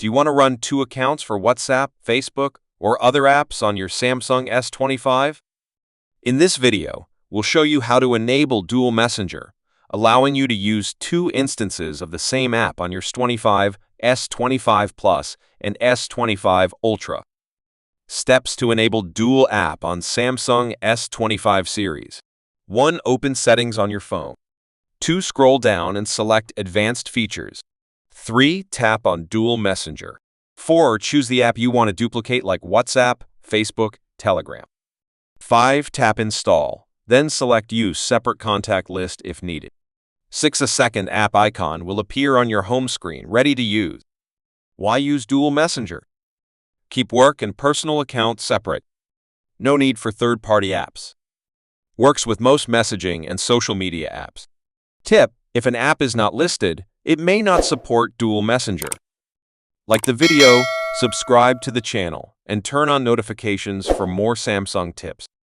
Do you want to run two accounts for WhatsApp, Facebook, or other apps on your Samsung S25? In this video, we'll show you how to enable dual messenger, allowing you to use two instances of the same app on your S25, S25 Plus, and S25 Ultra. Steps to enable dual app on Samsung S25 series. 1. Open settings on your phone. 2. Scroll down and select advanced features. 3. Tap on dual messenger. 4. Choose the app you want to duplicate like WhatsApp, Facebook, Telegram. 5. Tap install, then select use separate contact list if needed. 6. A second app icon will appear on your home screen ready to use. Why use dual messenger? Keep work and personal accounts separate. No need for third-party apps. Works with most messaging and social media apps. Tip: if an app is not listed, it may not support dual messenger. Like the video, subscribe to the channel, and turn on notifications for more Samsung tips.